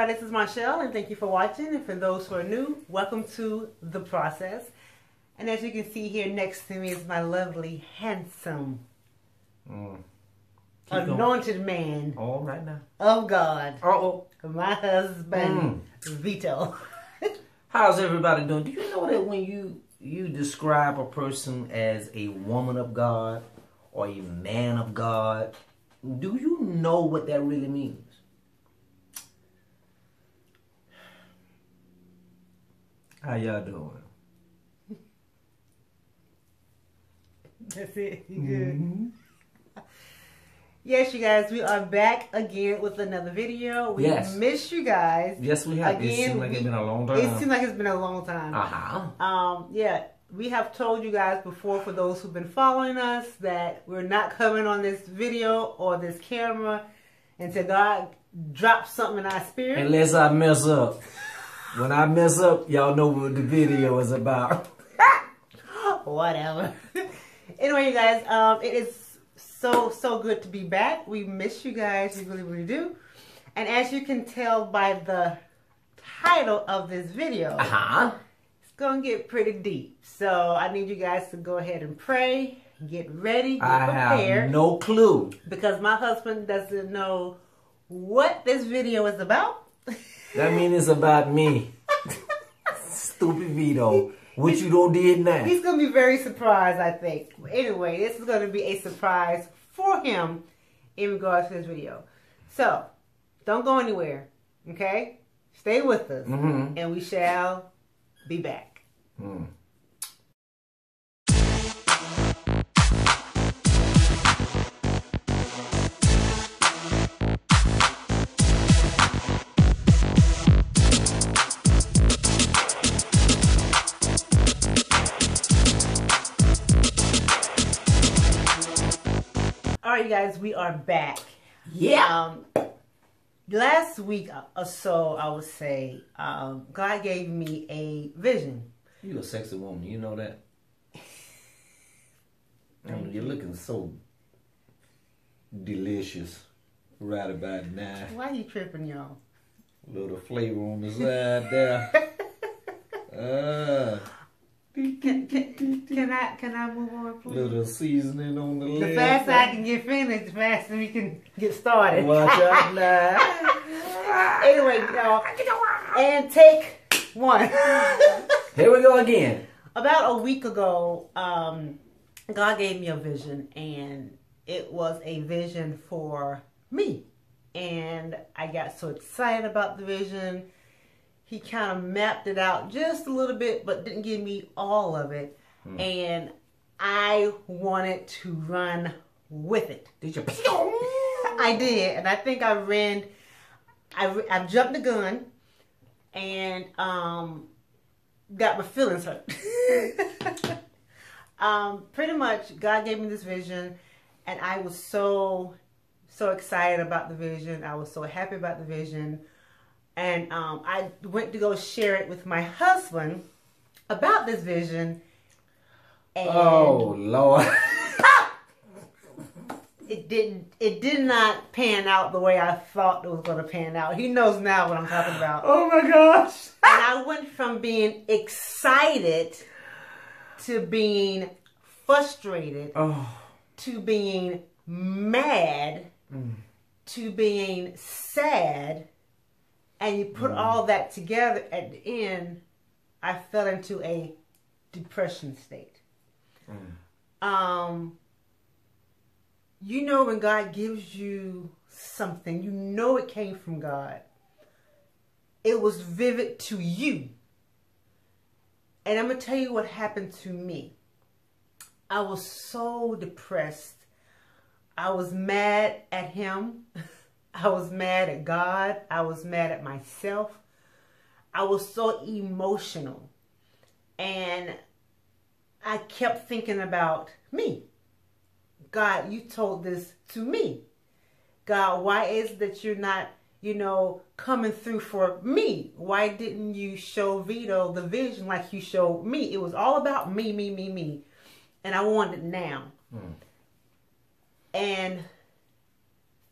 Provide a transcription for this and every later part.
this is Marshall, and thank you for watching. And for those who are new, welcome to The Process. And as you can see here next to me is my lovely, handsome, anointed man. All right now. Of God. Uh-oh. My husband, Vito. How's everybody doing? Do you know that when you describe a person as a woman of God or a man of God, do you know what that really means? How y'all doing? That's it. You good? Yes, you guys, we are back again with another video. We missed you guys. Yes, we have. Again, it seems like it's been a long time. It seems like it's been a long time. Yeah, we have told you guys before, for those who've been following us, that we're not coming on this video or this camera until God drops something in our spirit. Unless I mess up. When I mess up, y'all know what the video is about. Whatever. Anyway, you guys, it is so good to be back. We miss you guys. We really do. And as you can tell by the title of this video, it's going to get pretty deep. So I need you guys to go ahead and pray, get ready, get prepared. I have no clue. Because my husband doesn't know what this video is about. That means it's about me. Stupid Vito. What you don't did now. He's going to be very surprised, I think. Anyway, this is going to be a surprise for him in regards to this video. So, don't go anywhere, okay? Stay with us, and we shall be back. Alright, you guys, we are back. Yeah. Last week or so, I would say, God gave me a vision. You a sexy woman, you know that? I mean, you're looking so delicious right about now. Why are you tripping, y'all? A little flavor on the side there. Can I move on, please? Little seasoning on the lid. The faster I can get finished, the faster we can get started. Watch out now. Anyway, y'all, and take one. Here we go again. About a week ago, God gave me a vision, and it was a vision for me. And I got so excited about the vision. He kind of mapped it out just a little bit, but didn't give me all of it. And I wanted to run with it. Did you? I did, and I think I ran. I jumped the gun, and got my feelings hurt. Pretty much, God gave me this vision, and I was so excited about the vision. I was so happy about the vision. And I went to go share it with my husband about this vision. And oh, Lord. It did not pan out the way I thought it was going to pan out. He knows now what I'm talking about. Oh, my gosh. And I went from being excited to being frustrated to being mad to being sad. And you put all that together at the end, I fell into a depression state. You know, when God gives you something, you know it came from God. It was vivid to you. And I'm going to tell you what happened to me. I was so depressed. I was mad at him. I was mad at God. I was mad at myself. I was so emotional. And I kept thinking about me. God, you told this to me. God, why is it that you're not, coming through for me? Why didn't you show Vito the vision like you showed me? It was all about me, me, me, me. And I want it now. And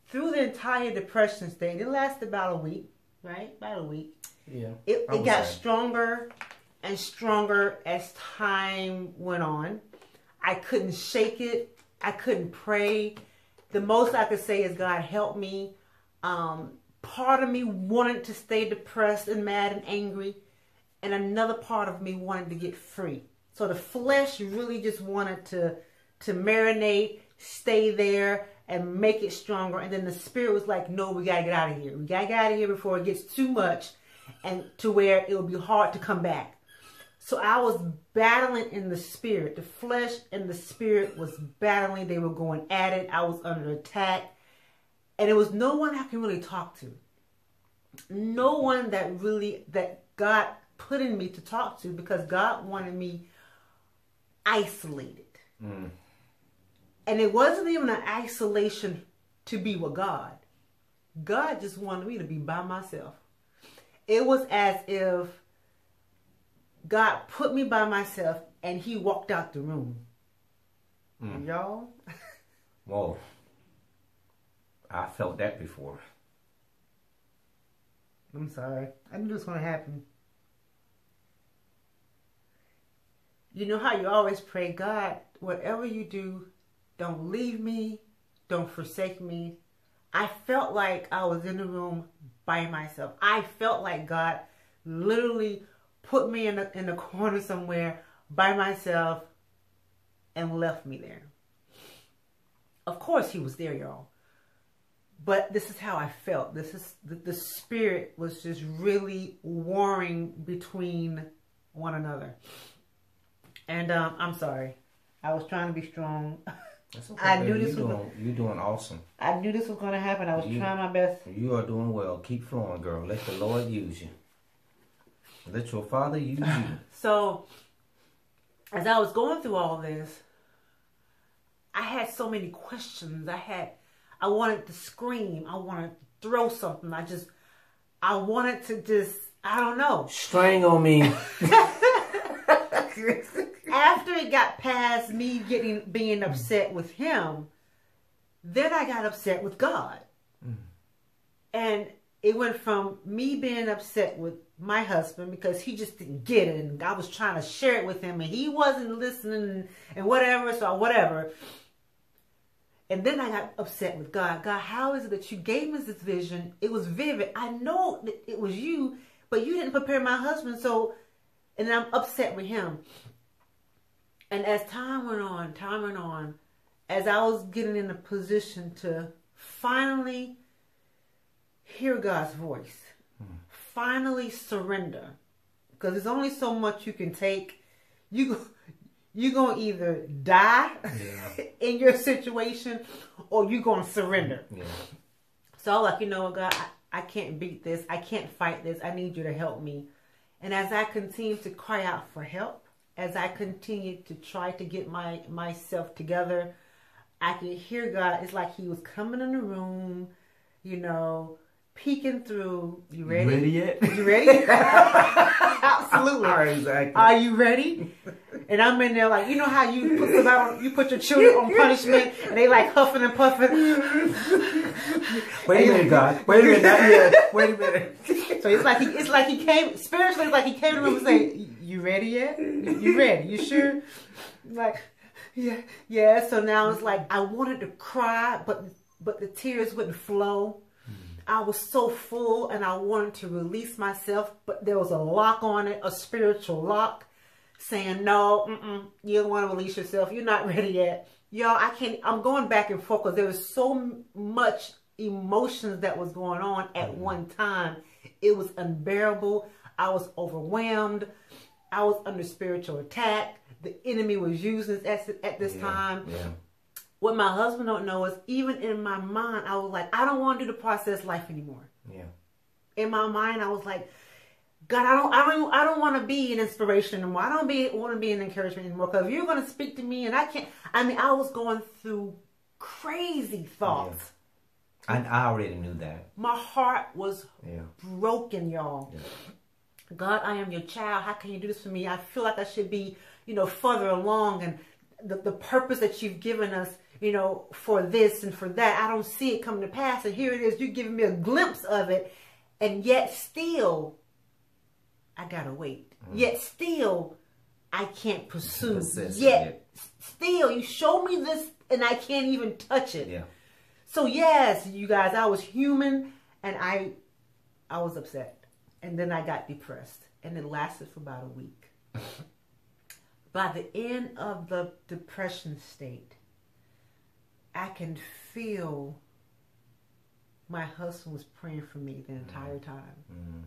through the entire depression state, it lasted about a week. right? About a week. Yeah. It got stronger and stronger as time went on. I couldn't shake it. I couldn't pray. The most I could say is, God, help me. Part of me wanted to stay depressed and mad and angry, and another part of me wanted to get free. So the flesh really just wanted to marinate, stay there, and make it stronger. And then the spirit was like, no, we got to get out of here. We got to get out of here before it gets too much and to where it will be hard to come back. So I was battling in the spirit. The flesh and the spirit was battling. They were going at it. I was under attack. And there was no one I can really talk to. No one that God put in me to talk to, because God wanted me isolated. Mm. And it wasn't even an isolation to be with God. God just wanted me to be by myself. It was as if God put me by myself and he walked out the room. Mm. And y'all? Whoa. I felt that before. I'm sorry. I knew this was going to happen. You know how you always pray, God, whatever you do, don't leave me, don't forsake me. I felt like I was in the room by myself. I felt like God literally put me in the corner somewhere by myself and left me there. Of course he was there, y'all. But this is how I felt. This is the spirit was just really warring between one another. And I'm sorry. I was trying to be strong. That's okay, I knew you're doing awesome. I knew this was going to happen. I was trying my best. You are doing well. Keep flowing, girl. Let the Lord use you. Let your Father use you. So, as I was going through all this, I had so many questions. I wanted to scream. I wanted to throw something. I wanted to just, I don't know. Strangle me. After it got past me being upset with him, then I got upset with God. Mm. And it went from me being upset with my husband because he just didn't get it. And I was trying to share it with him and he wasn't listening and whatever. So whatever. And then I got upset with God. God, how is it that you gave me this vision? It was vivid. I know that it was you, but you didn't prepare my husband. So, and I'm upset with him. And as time went on, as I was getting in a position to finally hear God's voice, finally surrender, because there's only so much you can take. You're going to either die in your situation or you're going to surrender. Yeah. So I was like, you know what, God, I can't beat this. I can't fight this. I need you to help me. And as I continued to cry out for help, as I continued to try to get myself together, I could hear God. It's like he was coming in the room, you know, peeking through. You ready? You ready yet? You ready? Absolutely. Exactly. Are you ready? And I'm in there like, you know how you put your children on punishment and they like huffing and puffing. Wait a minute, God. Wait a minute. Not yet. Wait a minute. So it's like he came spiritually. It's like he came to the room and say, "You ready yet? You ready? You sure?" Like, yeah. So now it's like I wanted to cry, but the tears wouldn't flow. I was so full and I wanted to release myself, but there was a lock on it, a spiritual lock, saying, no, you don't want to release yourself. You're not ready yet. Y'all, I'm going back and forth because there was so much emotions that was going on at one time. It was unbearable. I was overwhelmed. I was under spiritual attack. The enemy was using this at this time. Yeah. What my husband don't know is even in my mind, I was like, I don't want to do the process life anymore. Yeah. In my mind, I was like, God, I don't want to be an inspiration anymore. I don't want to be an encouragement anymore. Because if you're going to speak to me and I can't, I was going through crazy thoughts. Yeah. I already knew that. My heart was broken, y'all. Yeah. God, I am your child. How can you do this for me? I feel like I should be, further along and the purpose that you've given us, for this and for that. I don't see it coming to pass. And here it is. You're giving me a glimpse of it. And yet still, I gotta wait. Yet still, I can't pursue. Yet still, you show me this and I can't even touch it. Yeah. So yes, you guys, I was human and I was upset. And then I got depressed. And it lasted for about a week. By the end of the depression state, I can feel my husband was praying for me the entire time. Mm-hmm.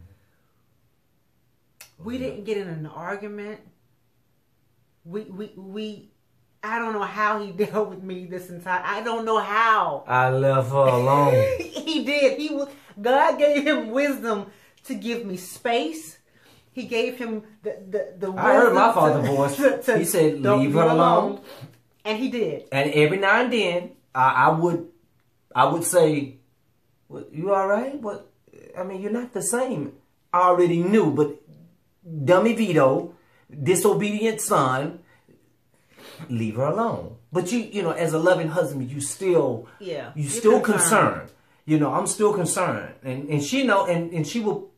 We didn't get in an argument. I don't know how he dealt with me this entire. I don't know how. I left her alone. He did. God gave him wisdom to give me space. He gave him the wisdom. I heard my father's voice. He said, "Leave her alone," and he did. And every now and then, I would say, well, "You all right? What? I mean, you're not the same." I already knew, but dummy Vito, disobedient son, leave her alone. But you know, as a loving husband, you still concerned. You know, I'm still concerned, and she know, and she will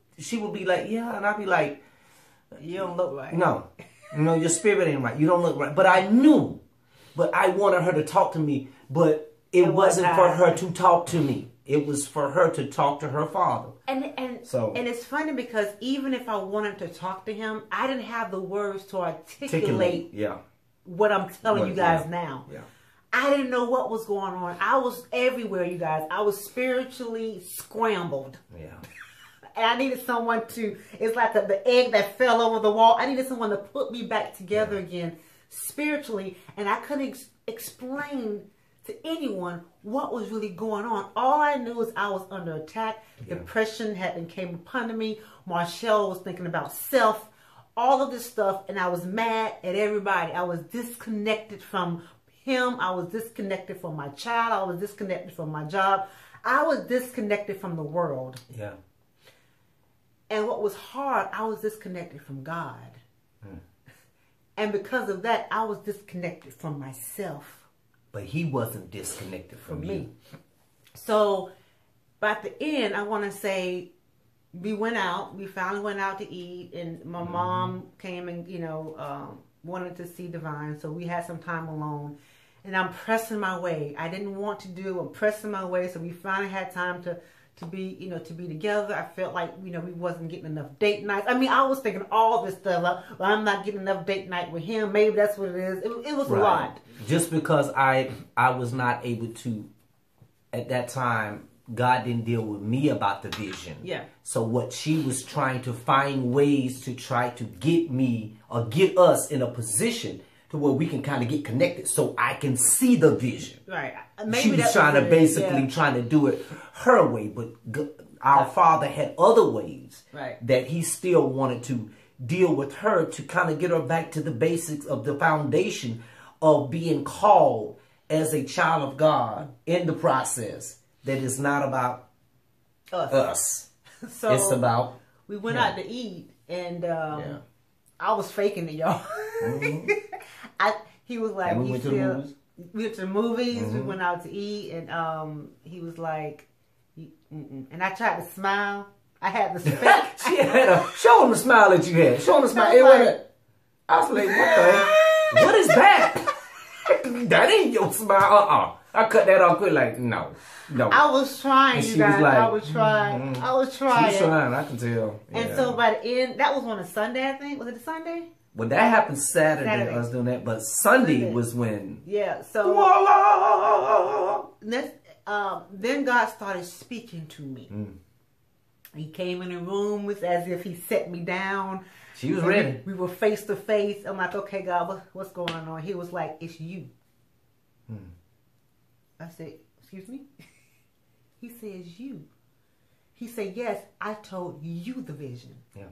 be like, yeah, and I'll be like, you don't look right. No, your spirit ain't right. You don't look right. But I knew, but I wanted her to talk to me, but it wasn't for her to talk to me. It was for her to talk to her father. And it's funny because even if I wanted to talk to him, I didn't have the words to articulate what I'm telling you guys now. Yeah. I didn't know what was going on. I was everywhere, you guys. I was spiritually scrambled. Yeah. And I needed someone to, it's like the egg that fell over the wall. I needed someone to put me back together again spiritually. And I couldn't explain to anyone what was really going on. All I knew was I was under attack. Yeah. Depression came upon me. Marshall was thinking about self. All of this stuff. And I was mad at everybody. I was disconnected from him. I was disconnected from my child. I was disconnected from my job. I was disconnected from the world. Yeah. And what was hard, I was disconnected from God. And because of that, I was disconnected from myself. But he wasn't disconnected from you. So, by the end, I want to say, we finally went out to eat, and my mom came and, wanted to see Divine, so we had some time alone. And I'm pressing my way. I didn't want to I'm pressing my way, so we finally had time to be together. I felt like, we wasn't getting enough date nights. I mean, I was thinking all this stuff, like, well, I'm not getting enough date night with him. Maybe that's what it is. It was a lot. Just because I was not able to, at that time, God didn't deal with me about the vision. Yeah. So what she was trying to find ways to try to get me or get us in a position to where we can kind of get connected so I can see the vision. Right. Maybe she was trying to do it her way, but our Father had other ways that he still wanted to deal with her to kind of get her back to the basics of the foundation of being called as a child of God in the process. That is not about us. So it's about we went out to eat, and I was faking it, y'all. He was like, and we went to the movies. We went to the movies. We went out to eat, and he was like, and I tried to smile. I had the fake. Show him the smile that you had. Show him the smile. I was like, what is that? That ain't your smile. I cut that off quick. Like, no. I was trying, you guys. Like, I was trying. I was trying. She was trying. I can tell. Yeah. And so by the end, that was on a Sunday, I think. Was it a Sunday? Well, that happened Saturday. I was doing that, but Sunday was when. Yeah. So. Then God started speaking to me. He came in the room as if he set me down. She was ready. We were face to face. I'm like, okay, God, what's going on? He was like, it's you. I said, excuse me? He says, you. He said, yes, I told you the vision. Yeah.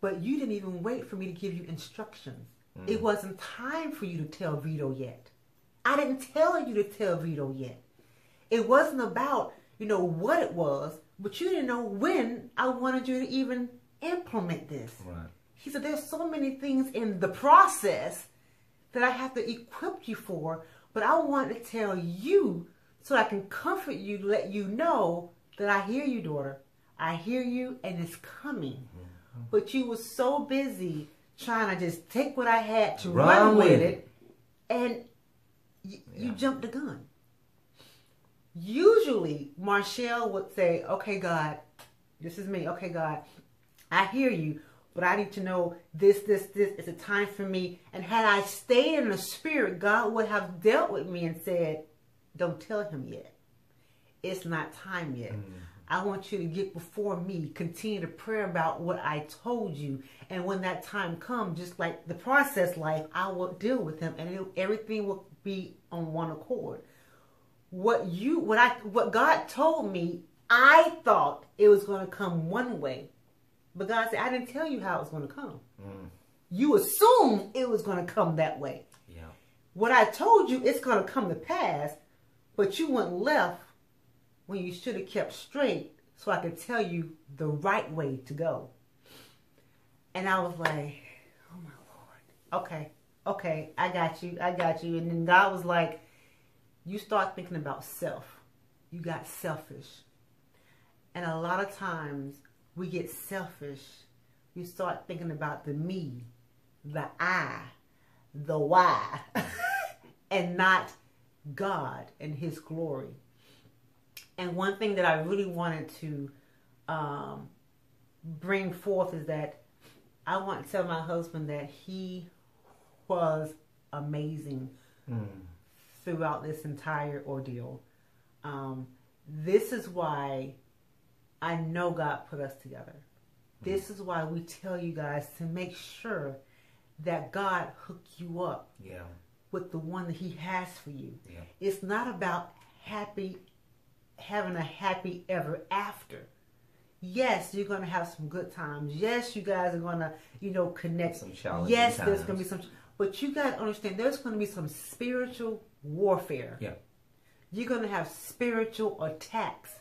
But you didn't even wait for me to give you instructions. It wasn't time for you to tell Vito yet. I didn't tell you to tell Vito yet. It wasn't about, what it was, but you didn't know when I wanted you to even implement this. Right. He said, there's so many things in the process that I have to equip you for, but I want to tell you so I can comfort you, to let you know that I hear you, daughter. I hear you, and it's coming. But you were so busy trying to just take what I had to run with it, and you jumped the gun. Usually, Marshall would say, okay, God, this is me. Okay, God, I hear you, but I need to know this. It's a time for me. And had I stayed in the spirit, God would have dealt with me and said, don't tell him yet. It's not time yet. I want you to get before me. Continue to pray about what I told you. And when that time comes, just like the process life, I will deal with him, and everything will be on one accord. What God told me, I thought it was going to come one way. But God said, I didn't tell you how it was going to come. You assumed it was going to come that way. Yeah. What I told you, it's going to come to pass, but you went left when you should have kept straight, so I could tell you the right way to go. And I was like, oh my Lord. Okay, I got you. And then God was like, you start thinking about self. You got selfish. And a lot of times we get selfish. You start thinking about the me, the I, the why, and not God and his glory. And one thing that I really wanted to bring forth is that I want to tell my husband that he was amazing throughout this entire ordeal. This is why I know God put us together. This is why we tell you guys to make sure that God hooked you up with the one that he has for you. Yeah. It's not about having a happy ever after. Yes, you're going to have some good times. Yes, you guys are going to, connect. Some challenging yes, times. There's going to be some, but you got to understand there's going to be some spiritual warfare. Yeah. You're going to have spiritual attacks.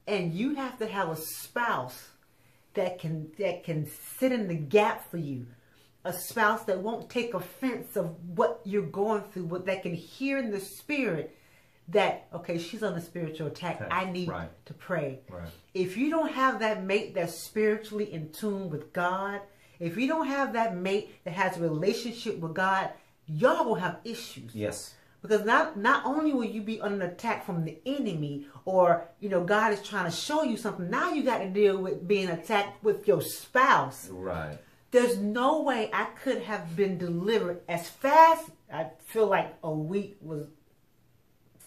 And you have to have a spouse that can sit in the gap for you. A spouse that won't take offense of what you're going through, but that can hear in the spirit that, okay, she's on a spiritual attack. I need to pray. Right. If you don't have that mate that's spiritually in tune with God, if you don't have that mate that has a relationship with God, y'all will have issues. Yes. Because not only will you be under attack from the enemy, or God is trying to show you something, now you got to deal with being attacked with your spouse. Right. There's no way I could have been delivered as fast. I feel like a week was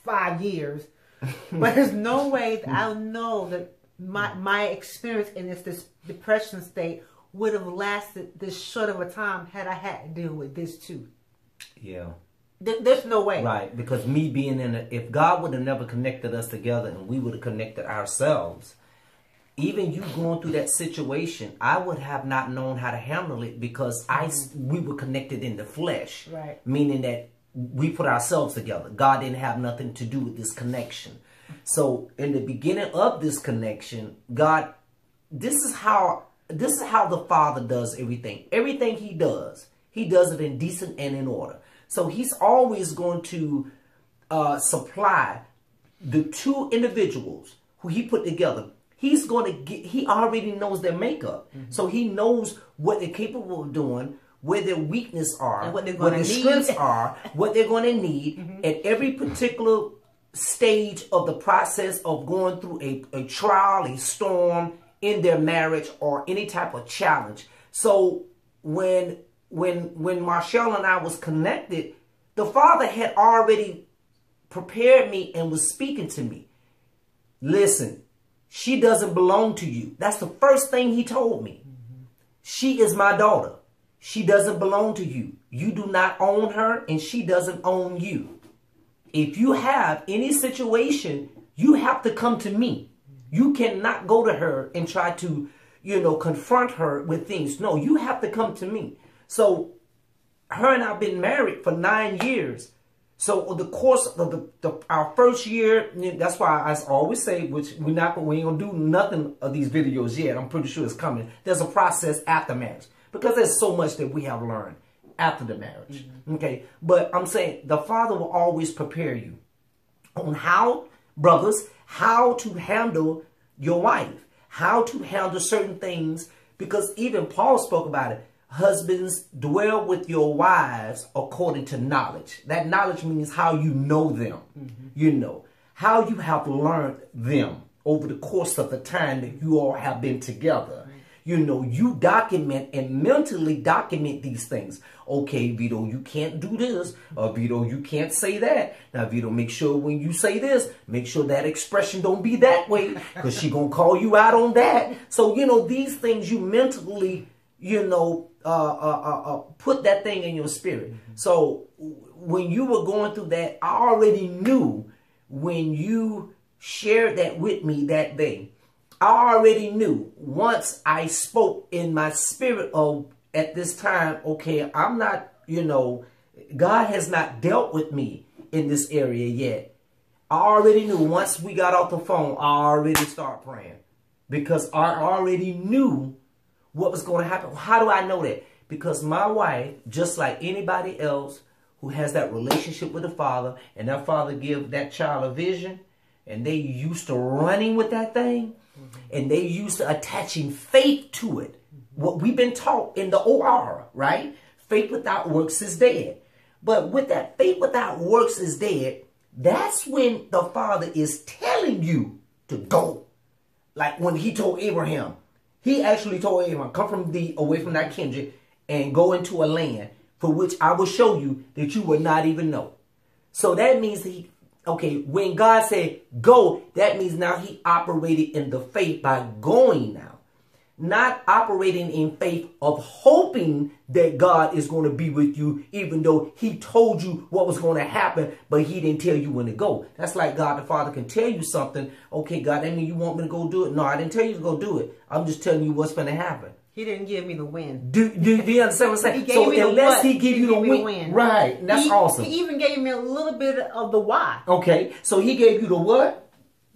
5 years, but there's no way that I know that my experience in this depression state would have lasted this short of a time had I had to deal with this too. Yeah. There's no way. Right, because me being if God would have never connected us together and we would have connected ourselves, even you going through that situation, I would have not known how to handle it because we were connected in the flesh. Right. Meaning that we put ourselves together. God didn't have nothing to do with this connection. So in the beginning of this connection, God, this is how the Father does everything. Everything he does it in decent and in order. So he's always going to supply the two individuals who he put together. He's going to he already knows their makeup. So he knows what they're capable of doing, where their weaknesses are, and what their strengths are, what they're going to need at every particular stage of the process of going through a trial, a storm in their marriage, or any type of challenge. So when Marshall and I was connected, the Father had already prepared me and was speaking to me. Listen, she doesn't belong to you. That's the first thing he told me. She is my daughter. She doesn't belong to you. You do not own her, and she doesn't own you. If you have any situation, you have to come to me. You cannot go to her and try to, confront her with things. No, you have to come to me. So her and I have been married for 9 years. So over the course of our first year, that's why I always say, which we ain't gonna do nothing of these videos yet. I'm pretty sure it's coming. There's a process after marriage because there's so much that we have learned after the marriage. Okay, but I'm saying the Father will always prepare you on how to handle your wife, how to handle certain things, because even Paul spoke about it. Husbands, dwell with your wives according to knowledge. That knowledge means how you know them, you know, how you have learned them over the course of the time that you all have been together. You know, you document and mentally document these things. Okay, Vito, you can't do this. Vito, you can't say that. Now, Vito, make sure when you say this, make sure that expression don't be that way, because she gonna call you out on that. So, you know, these things you mentally, you know, put that thing in your spirit. So when you were going through that, I already knew when you shared that with me that day. I already knew once I spoke in my spirit of at this time, okay, I'm not, you know, God has not dealt with me in this area yet. I already knew once we got off the phone, I already started praying, because I already knew what was going to happen. How do I know that? Because my wife, just like anybody else who has that relationship with the Father, and that Father give that child a vision, and they used to running with that thing, and they used to attaching faith to it. What we've been taught in the OR, right? Faith without works is dead. But with that faith without works is dead, that's when the Father is telling you to go. Like when he told Abraham, he actually told Abraham, come from away from that kindred and go into a land for which I will show you that you will not even know. So that means when God said go, that means now he operated in the faith by going now. Not operating in faith of hoping that God is going to be with you, even though he told you what was going to happen, but he didn't tell you when to go. That's like God the Father can tell you something. Okay, God, that means you want me to go do it? No, I didn't tell you to go do it. I'm just telling you what's going to happen. He didn't give me the win. Do you understand what I'm saying? He gave me unless he give you the win. Right. And that's awesome. He even gave me a little bit of the why. Okay. So he gave you the what?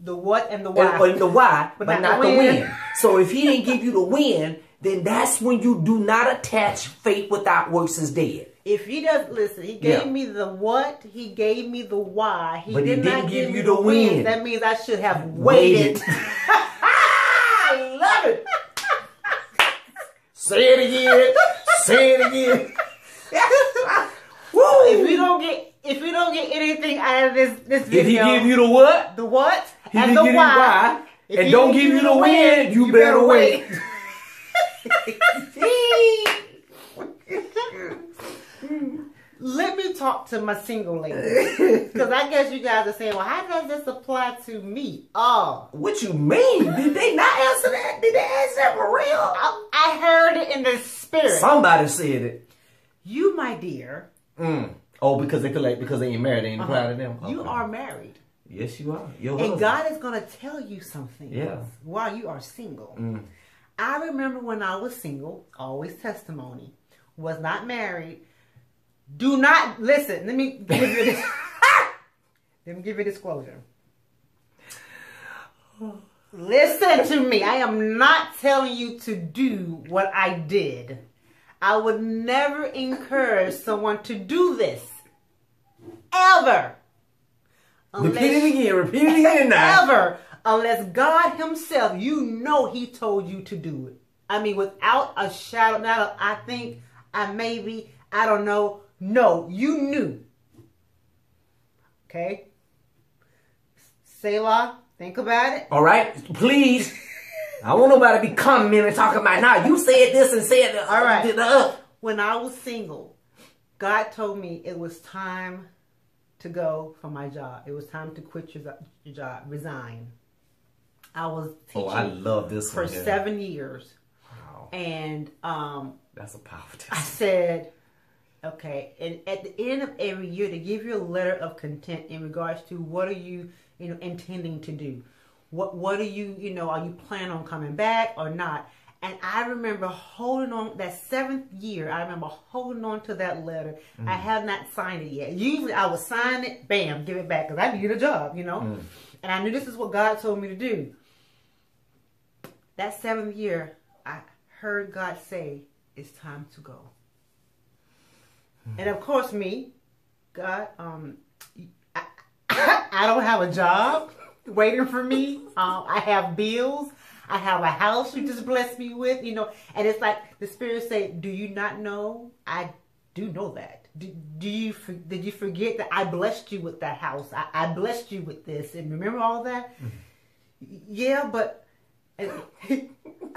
The what and the why. And the why, but not the win. So if he didn't give you the win, then that's when you do not attach faith without works is dead. If he does, listen, he gave me the what, he gave me the why. But he didn't give you the win. That means I should have waited. I love it. Say it again. Say it again. Woo. If we don't get anything out of this video, if he give you the what, and the why, and don't give you the win, you better wait. Let me talk to my single ladies, because I guess you guys are saying, well, how does this apply to me? Oh, what you mean? Did they not answer that? Did they answer that for real? I heard it in the spirit. Somebody said it. You, my dear. Oh, because they feel like because they ain't married, they ain't proud of them. Okay. You are married. Yes, you are. And God is going to tell you something. Yeah. While you are single. I remember when I was single, always testimony, was not married. Do not listen. Let me give you this. Let me give you disclosure. Listen to me. I am not telling you to do what I did. I would never encourage someone to do this. Ever. Repeat it again now. Ever. Unless God himself, you know he told you to do it. I mean, without a shadow, I think, I don't know. No, you knew. Okay? Selah, think about it. All right, please. I don't want nobody to be coming in and talking about, nah, you said this and said that. All right. When I was single, God told me it was time to go for my job. It was time to quit your job, resign. I was teaching I love this for 7 years. Wow. And that's a powerful I said, okay, and at the end of every year, they give you a letter of content in regards to what are you, intending to do. What are you, are you planning on coming back or not? And I remember holding on, that 7th year, I remember holding on to that letter. I have not signed it yet. Usually I would sign it, bam, give it back, because I needed a job, And I knew this is what God told me to do. That 7th year, I heard God say, it's time to go. And of course me, God, I don't have a job waiting for me. I have bills. I have a house you just blessed me with, you know. And it's like the Spirit say, do you not know? I do know that. Did you forget that I blessed you with that house? I blessed you with this. And remember all that? Yeah, but...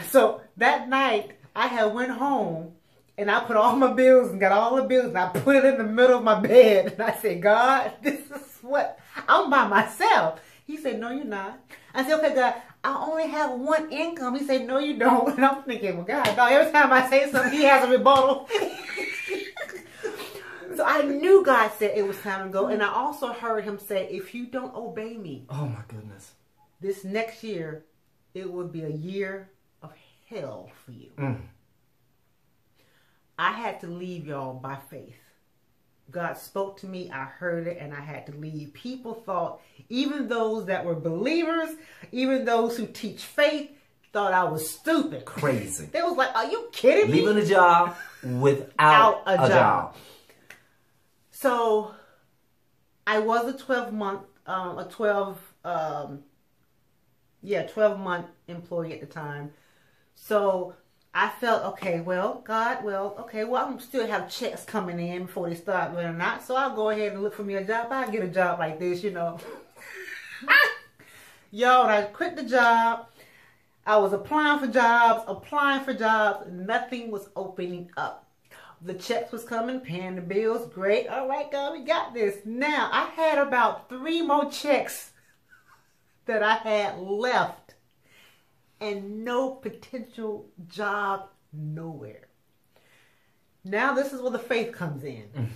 So that night, I had went home and I put all my bills and got all the bills and I put it in the middle of my bed. And I said, God, this is what... I'm by myself. He said, no, you're not. I said, okay, God, I only have one income. He said, no, you don't. And I'm thinking, well, God, every time I say something, he has a rebuttal. So I knew God said it was time to go. And I also heard him say, if you don't obey me, oh my goodness, this next year, it will be a year of hell for you. I had to leave, y'all, by faith. God spoke to me, I heard it, and I had to leave. People thought, even those that were believers, even those who teach faith, thought I was stupid. Crazy. They was like, are you kidding me? Leaving a job without a job. So, I was a 12-month employee at the time. So, I felt, okay, well, God, I'm still have checks coming in before they start running out. So I'll go ahead and look for me a job. I'll get a job like this, you know. Yo, I quit the job. I was applying for jobs. Nothing was opening up. The checks was coming, paying the bills. Great. All right, God, we got this. Now, I had about 3 more checks that I had left. And no potential job nowhere. Now this is where the faith comes in.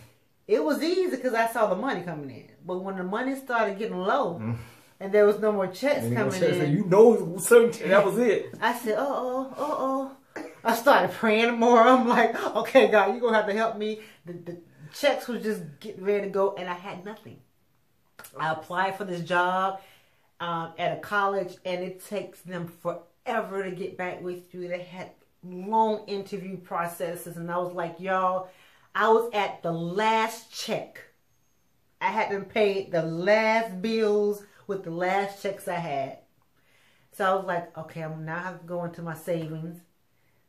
It was easy because I saw the money coming in. But when the money started getting low and there was no more checks coming in. You know, certain that was it. I said, uh-oh. I started praying more. I'm like, okay, God, you're going to have to help me. The checks was just getting ready to go and I had nothing. I applied for this job at a college and it takes them forever to get back with you. They had long interview processes and I was like, y'all, I was at the last check. I had been paid the last bills with the last checks I had. So I was like, okay, I'm now have to go into my savings.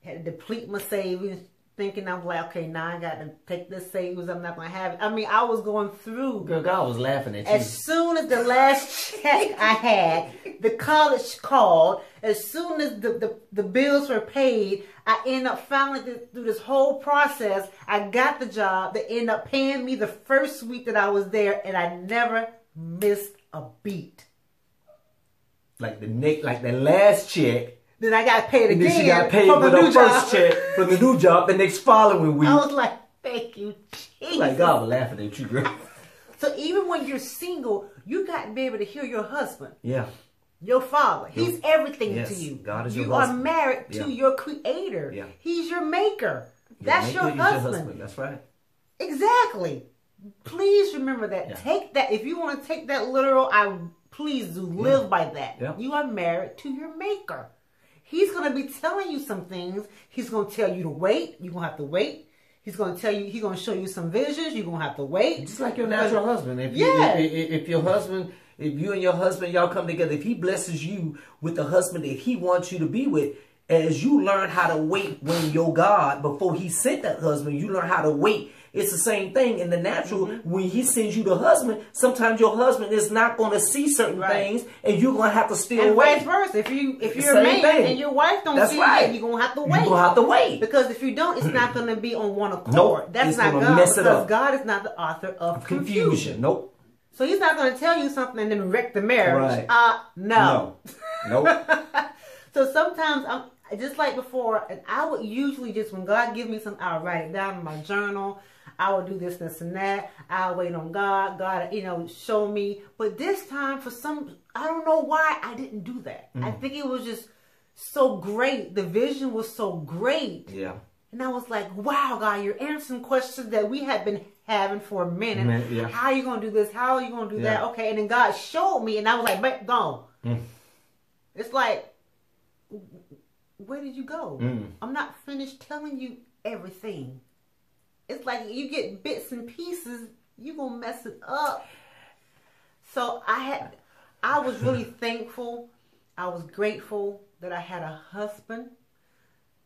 Had to deplete my savings, thinking I'm like, okay, now I got to take this savings. I'm not going to have it. I mean, I was going through. Girl, God was laughing at you. As soon as the last check I had, the college called. As soon as the bills were paid, I ended up finally through this whole process. I got the job. They ended up paying me the first week that I was there, and I never missed a beat. Like the last check. Then I got paid again. And then she got paid for the new first job. check from the new job the next following week. I was like, thank you, Jesus. Like God was laughing at you, girl. So even when you're single, you got to be able to hear your husband. Yeah. Your father. He's everything to you. God is your husband. You are married to your creator. Yeah. He's your maker. That's your husband. That's right. Exactly. Please remember that. Yeah. Take that. If you want to take that literal, please do live by that. Yeah. You are married to your maker. He's going to be telling you some things. He's going to tell you to wait. You're going to have to wait. He's going to tell you, he's going to show you some visions. You're going to have to wait. Just like your natural husband. If your husband, if you and your husband, y'all come together, if he blesses you with the husband that he wants you to be with, as you learn how to wait when your God, before he sent that husband, you learn how to wait. It's the same thing in the natural. When he sends you the husband, sometimes your husband is not going to see certain things, and you're going to have to still wait. Vice versa. If you're a man and your wife don't see it, you're going to have to wait. You're going to have to wait. Because if you don't, it's not going to be on one accord. Nope. That's not God. Because God is not the author of confusion. Nope. So he's not going to tell you something and then wreck the marriage. Right. No. Nope. So sometimes I'm just like before, and I would usually just, when God gives me something, I'll write it down in my journal. I will do this and that. I'll wait on God. God, show me. But this time, I don't know why I didn't do that. I think it was just so great. The vision was so great. Yeah. And I was like, wow, God, you're answering questions that we had been having for a minute. Yeah. How are you going to do this? How are you going to do that? Okay. And then God showed me, and I was like, gone. It's like, where did you go? I'm not finished telling you everything. It's like you get bits and pieces, you're going to mess it up. So I was really thankful. I was grateful that I had a husband,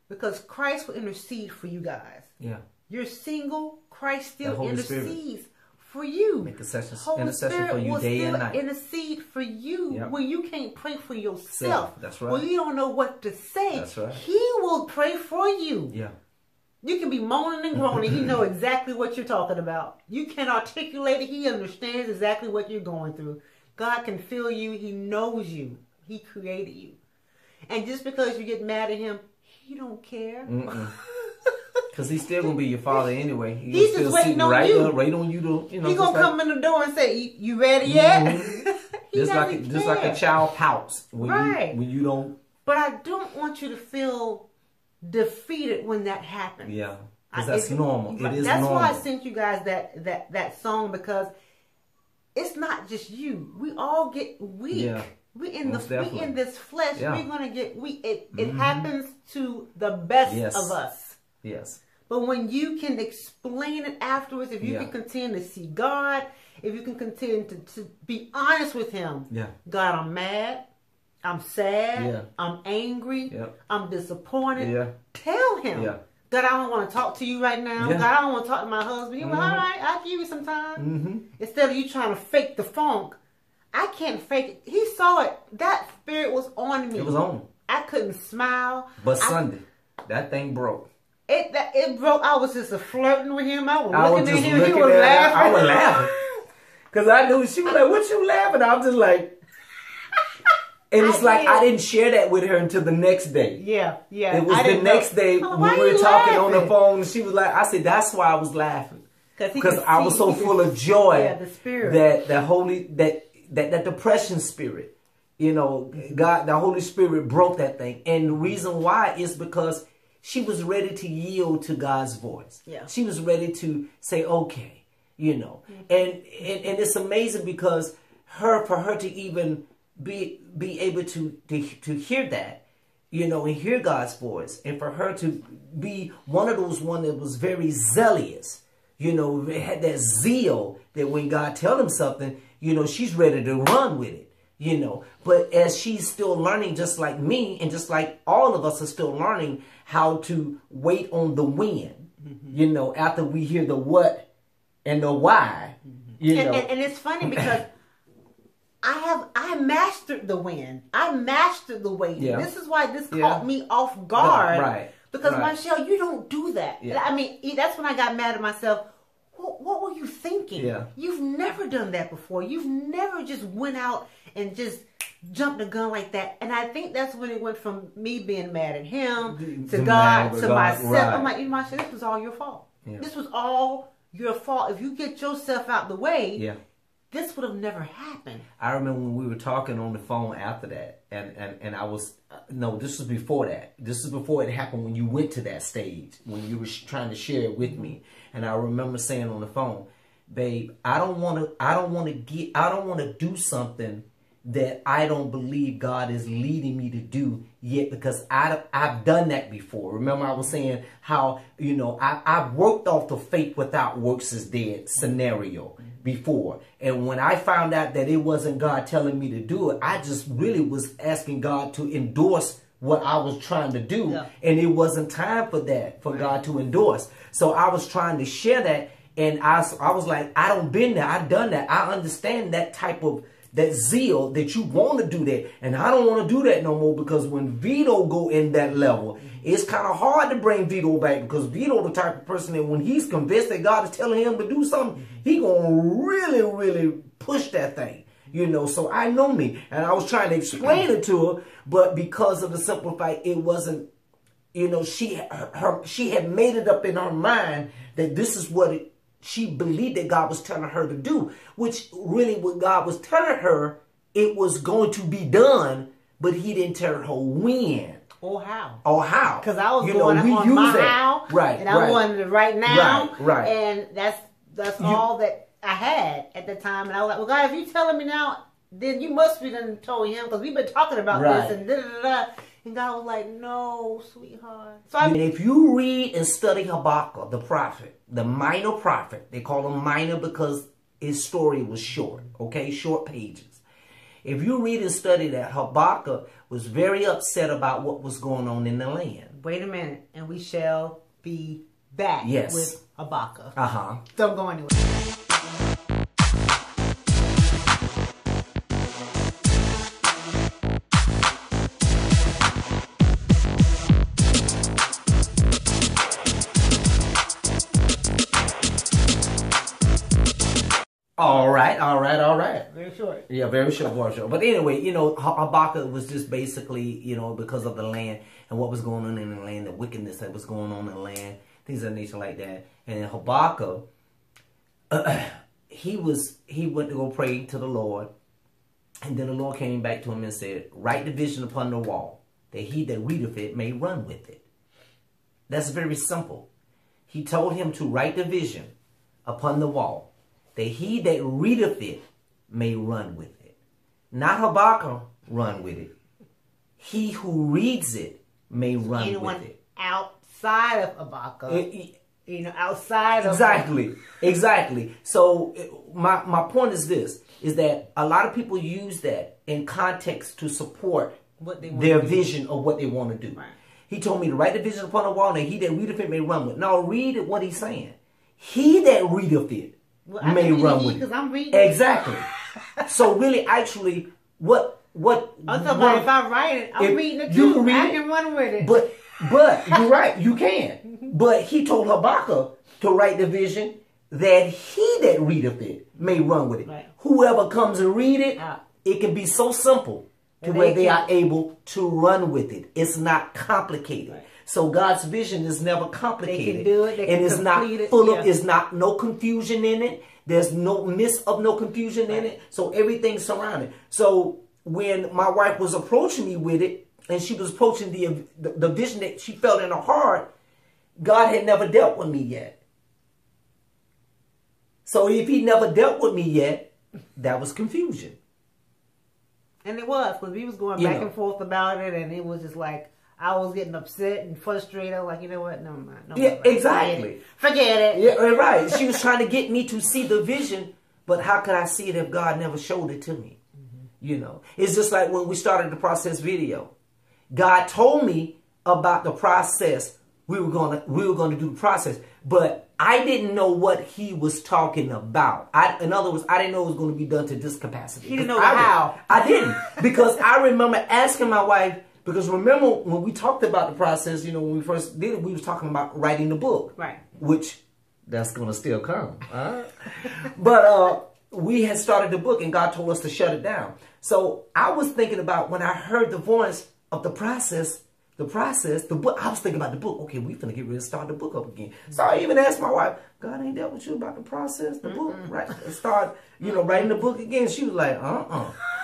because Christ will intercede for you guys. Yeah. You're single, Christ still intercedes Spirit. For you. Make intercession Spirit for you day and night. Intercede for you when you can't pray for yourself. That's right. When you don't know what to say. That's right. He will pray for you. Yeah. You can be moaning and groaning. He knows exactly what you're talking about. You can articulate it. He understands exactly what you're going through. God can feel you. He knows you. He created you. And just because you get mad at him, he don't care. Because he's still going to be your father anyway. He's just waiting on you. Right on you to, He's going to come in the door and say, you ready yet? Just like a child pouts when you don't. But I don't want you to feel defeated when that happens. Yeah, because that's normal. It is that's normal. Why I sent you guys that song, because it's not just you. We all get weak. Yeah, we in this flesh. Yeah. We're gonna get weak. It happens to the best of us. Yes. But when you can explain it afterwards, if you can continue to see God, if you can continue to be honest with Him. Yeah. God, I'm mad. I'm sad. Yeah. I'm angry. Yeah. I'm disappointed. Yeah. Tell him. Yeah. God, I don't want to talk to you right now. Yeah. God, I don't want to talk to my husband. You're like, all right, I'll give you some time. Instead of you trying to fake the funk. I can't fake it. He saw it. That spirit was on me. It was on. I couldn't smile. But Sunday, that thing broke. It broke. I was just flirting with him. I was looking at him. He was laughing. I was laughing. Because I knew she was like, what you laughing at? I was just like... And it's I didn't share that with her until the next day. Yeah. It was the next day when we were talking on the phone. And she was like, I said, that's why I was laughing. Because I was so full of joy. Yeah, the spirit. That depression spirit. You know, God, the Holy Spirit broke that thing. And the reason why is because she was ready to yield to God's voice. Yeah. She was ready to say, okay, you know. And it's amazing because for her to even be able to hear that, you know, and hear God's voice, and for her to be one of those that was very zealous, you know, had that zeal that when God tell him something, you know, she's ready to run with it, you know. But as she's still learning, just like me, and just like all of us are still learning how to wait on the when, you know, after we hear the what and the why, you know. And it's funny because I mastered the win. I mastered the waiting. Yeah. This is why this caught me off guard. Right. Because Michelle, you don't do that. Yeah. I mean, that's when I got mad at myself. What were you thinking? Yeah. You've never done that before. You've never just went out and just jumped the gun like that. And I think that's when it went from me being mad at him to God to myself. Right. I'm like, Michelle, this was all your fault. Yeah. This was all your fault. If you get yourself out the way, this would have never happened. I remember when we were talking on the phone after that, and I was, no, this was before that. This is before it happened when you went to that stage, when you were trying to share it with me. And I remember saying on the phone, babe, I don't want to do something that I don't believe God is leading me to do yet, because I've done that before. Remember I was saying how, you know, I've worked off the faith without works is dead scenario before. And when I found out that it wasn't God telling me to do it, I just really was asking God to endorse what I was trying to do. Yeah. And it wasn't time for that, for God to endorse. So I was trying to share that. And I was like, I don't been there. I've done that. I understand that type of, that zeal that you want to do that. And I don't want to do that no more, because when Vito go in that level, it's kind of hard to bring Vito back, because Vito the type of person that when he's convinced that God is telling him to do something, he gonna really, really push that thing. You know, so I know me. And I was trying to explain it to her, but because of the simple fact, it wasn't, you know, she had made it up in her mind that this is what she believed that God was telling her to do, which really what God was telling her, it was going to be done, but he didn't tell her when. Or how. Or how. Because I was going on my how. Right. And I wanted it right now. Right. And that's all that I had at the time. And I was like, well, God, if you're telling me now, then you must be done told him, because we've been talking about this and da-da-da-da. And God was like, no, sweetheart. So if you read and study Habakkuk, the prophet, the minor prophet, they call him minor because his story was short, okay? Short pages. If you read and study that, Habakkuk was very upset about what was going on in the land. Wait a minute, and we shall be back with Habakkuk. Don't go anywhere. All right. Very short. Yeah, very short, very short. But anyway, you know, Habakkuk was just basically, you know, because of the land and what was going on in the land, the wickedness that was going on in the land, things of nature like that. And Habakkuk, he went to go pray to the Lord. And then the Lord came back to him and said, write the vision upon the wall, that he that readeth it may run with it. That's very simple. He told him to write the vision upon the wall, that he that readeth it may run with it. Not Habakkuk run with it. He who reads it may run with it. Outside of Habakkuk. Outside of Exactly. So my point is this, is that a lot of people use that in context to support their vision of what they want to do. Right. He told me to write the vision upon the wall, and he that readeth it may run with it. Now read what he's saying. He that readeth it may run with it. Because I'm reading. Exactly. So really, actually, what I'm talking about if I write it, I'm reading it too. I can run with it. But you're right, you can. But he told Habakkuk to write the vision that he that readeth it may run with it. Right. Whoever comes and read it, it can be so simple to where they are able to run with it. It's not complicated. Right. So God's vision is never complicated. They can do it. They can it's not full of. It's not no confusion in it. There's no no confusion in it. So everything's surrounded. So when my wife was approaching me with it, and she was approaching the vision that she felt in her heart, God had never dealt with me yet. So if he never dealt with me yet, that was confusion. And it was, because we was going back and forth about it, and it was just like, I was getting upset and frustrated. I was like, you know what? No, man. Exactly. Forget it. Yeah, right. She was trying to get me to see the vision, but how could I see it if God never showed it to me? You know, it's just like when we started the process video. God told me about the process. We were gonna do the process, but I didn't know what he was talking about. In other words, I didn't know it was going to be done to this capacity. He didn't know how. I didn't, because I remember asking my wife. Because remember when we talked about the process, you know, when we first did it, we was talking about writing the book, right? Which that's going to still come. But we had started the book, and God told us to shut it down. So I was thinking about when I heard the voice of the process, the book. I was thinking about the book. Okay, we finna get ready to start the book up again. So I even asked my wife, God ain't dealt with you about the process, the book, right? Start, writing the book again. She was like,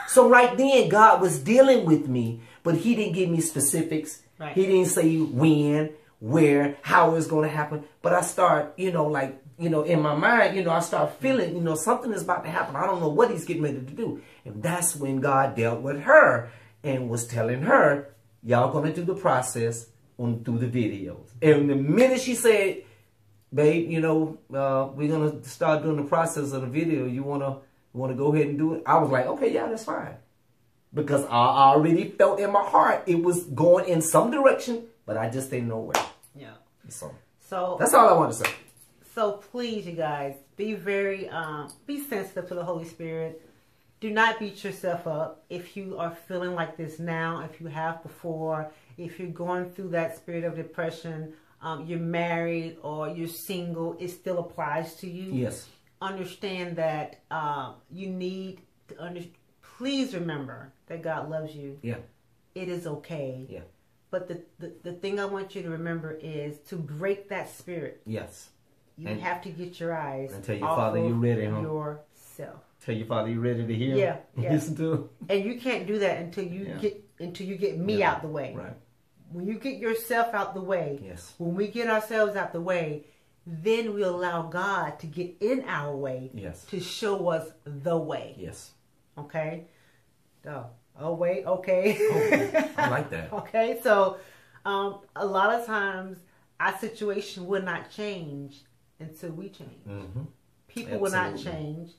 So right then, God was dealing with me, but he didn't give me specifics. Right. He didn't say when, where, how it's going to happen. But I start, in my mind, I start feeling, something is about to happen. I don't know what he's getting ready to do. And that's when God dealt with her and was telling her, y'all going to do the process through the videos. And the minute she said, babe, we're going to start doing the process of the video. You want to go ahead and do it? I was like, okay, yeah, that's fine. Because I already felt in my heart it was going in some direction, but I just didn't know where. Yeah. So that's all I want to say. So please, you guys, be very, be sensitive to the Holy Spirit. Do not beat yourself up if you are feeling like this now, if you have before, if you're going through that spirit of depression, you're married or you're single, it still applies to you. Yes. Understand that you need to please remember that God loves you. Yeah. It is okay. Yeah. But the thing I want you to remember is to break that spirit. Yes. You have to get your eyes and tell your Father you're ready, yourself. Tell your Father you're ready to hear. Yeah. Listen to him. And you can't do that until you get me out the way. Right. When you get yourself out the way, yes. When we get ourselves out the way, then we allow God to get in our way, yes, to show us the way. Yes. Okay? Okay. Okay. I like that. Okay, so a lot of times our situation will not change until we change. Mm-hmm. People will not change,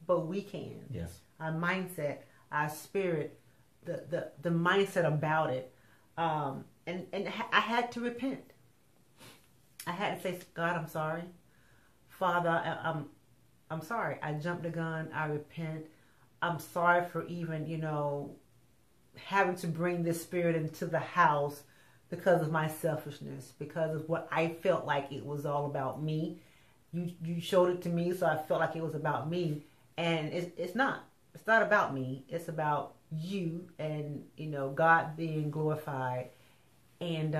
but we can. Yes. Our mindset, our spirit, the mindset about it. And I had to repent. I had to say, God, I'm sorry. Father, I'm sorry. I jumped the gun. I repent. I'm sorry for even, having to bring this spirit into the house because of my selfishness, because of what I felt like it was all about me. You showed it to me, so I felt like it was about me. And it's not. It's not about me. It's about you and, God being glorified. And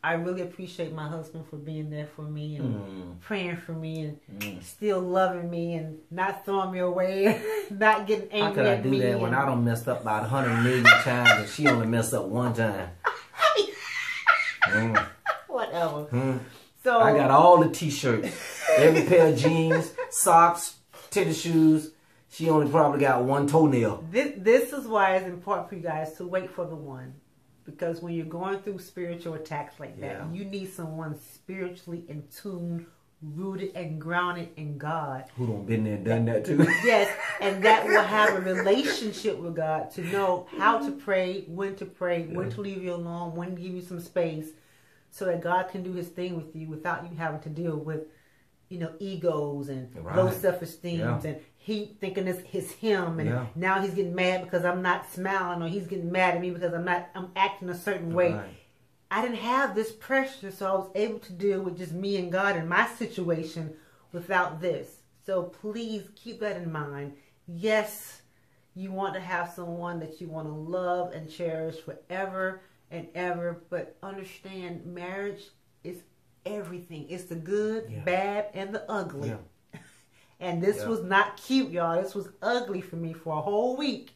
I really appreciate my husband for being there for me and praying for me and still loving me and not throwing me away, not getting angry at me. How could I do that when I done messed up about 100 million times and she only messed up one time? Whatever. So I got all the t-shirts, every pair of jeans, socks, tennis shoes. She only probably got one toenail. This is why it's important for you guys to wait for the one. Because when you're going through spiritual attacks like that, you need someone spiritually in tune, rooted and grounded in God. Who done been there and done that too. Yes, and that will have a relationship with God to know how to pray, when to leave you alone, when to give you some space, so that God can do his thing with you without you having to deal with, egos and low self-esteem and he thinking it's him and now he's getting mad because I'm not smiling, or he's getting mad at me because I'm acting a certain way. I didn't have this pressure, so I was able to deal with just me and God in my situation without this. So please keep that in mind. Yes, you want to have someone that you want to love and cherish forever and ever, but understand marriage is everything. It's the good, bad, and the ugly. And this was not cute, y'all. This was ugly for me for a whole week.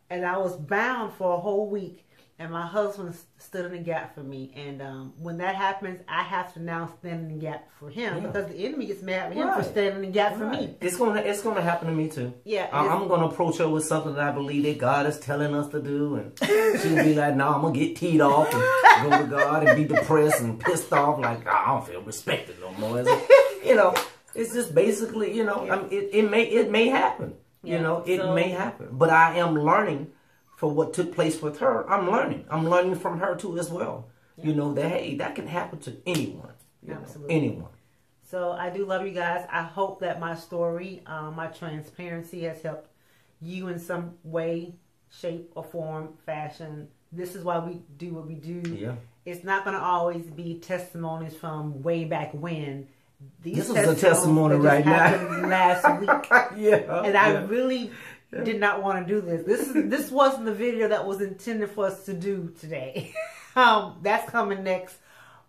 And I was bound for a whole week. And my husband stood in the gap for me. And when that happens, I have to now stand in the gap for him. Because the enemy gets mad at him for standing in the gap for me. It's gonna happen to me too. Yeah. I'm gonna approach her with something that I believe that God is telling us to do. And she'll be like, no, I'm gonna get teed off and go to God and be depressed and pissed off. Like, I don't feel respected no more. It's just basically, it may happen. It may happen. But I am learning for what took place with her. I'm learning from her too as well. That, hey, that can happen to anyone. Absolutely. Anyone. So I do love you guys. I hope that my story, my transparency has helped you in some way, shape, or form, fashion. This is why we do what we do. Yeah. It's not going to always be testimonies from way back when. This is a testimony right now. Last week. And I Yeah. really did not want to do this. This wasn't the video that was intended for us to do today. That's coming next.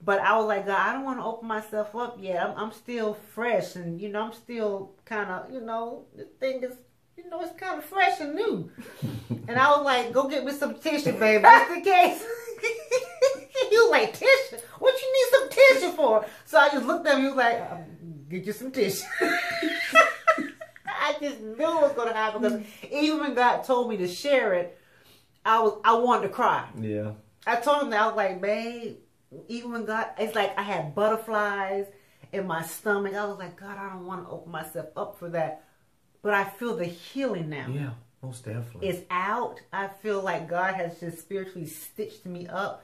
But I was like, God, I don't want to open myself up yet. I'm still fresh, and I'm still kind of, the thing is, it's kind of fresh and new. And I was like, go get me some tissue, baby, just in case. He was like, tissue? What you need some tissue for? So I just looked at him. He was like, get you some tissue. I just knew it was going to happen, because even when God told me to share it, I wanted to cry. Yeah. I told him that. I was like, babe, even when God, it's like I had butterflies in my stomach. I was like, God, I don't want to open myself up for that. But I feel the healing now. Yeah, most definitely. It's out. I feel like God has just spiritually stitched me up,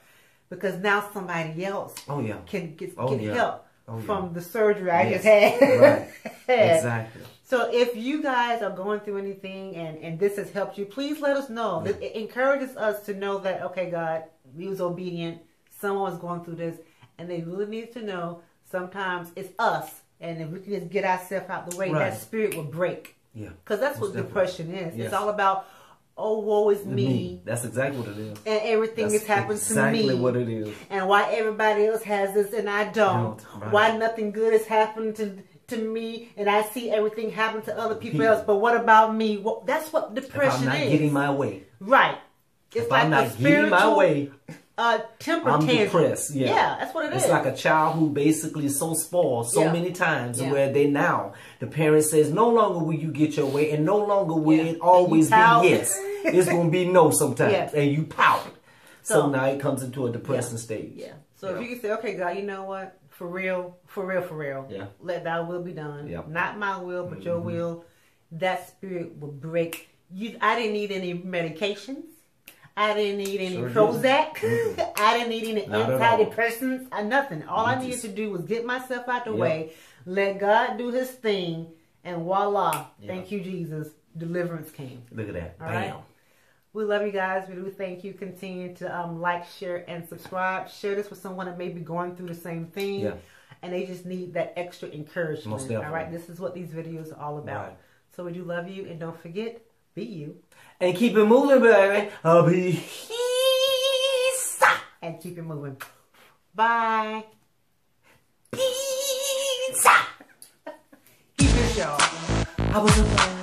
because now somebody else can get help from the surgery I just had. Right. Exactly. So if you guys are going through anything and this has helped you, please let us know. Yeah. It encourages us to know that, okay, God, we was obedient. Someone was going through this, and they really need to know sometimes it's us. And if we can just get ourselves out the way, that spirit will break. Yeah. Because that's what depression is. Yes. It's all about, oh, woe is me. That's exactly what it is. And everything has happened to me. Exactly what it is. And why everybody else has this and I don't. Right. Why nothing good has happened to me, and I see everything happen to other people else, but what about me? Well, that's what depression is. If I'm not getting my way. Right. It's if like I'm not getting my way, temper I'm tantrum. depressed. Yeah, that's what it is. It's like a child who basically is so spoiled so many times where the parent says, no longer will you get your way, and no longer will it always be yes. It's going to be no sometimes. And you pout. So now it comes into a depressing stage. Yeah. So if you can say, okay, God, you know what? For real. Let thy will be done. Not my will, but your will. That spirit will break. I didn't need any medications. I didn't need any Sure Prozac. didn't. I didn't need any Not at all. antidepressants. Nothing. All I needed to do was get myself out the way, let God do His thing, and voila! Thank you, Jesus. Deliverance came. Look at that. All Bam. right. We love you guys. We do thank you. Continue to like, share, and subscribe. Share this with someone that may be going through the same thing. Yeah. And they just need that extra encouragement. Most definitely. All right. This is what these videos are all about. Right. So we do love you. And don't forget, be you. And keep it moving, baby. Peace. And keep it moving. Bye. Peace. Keep it, y'all. I was a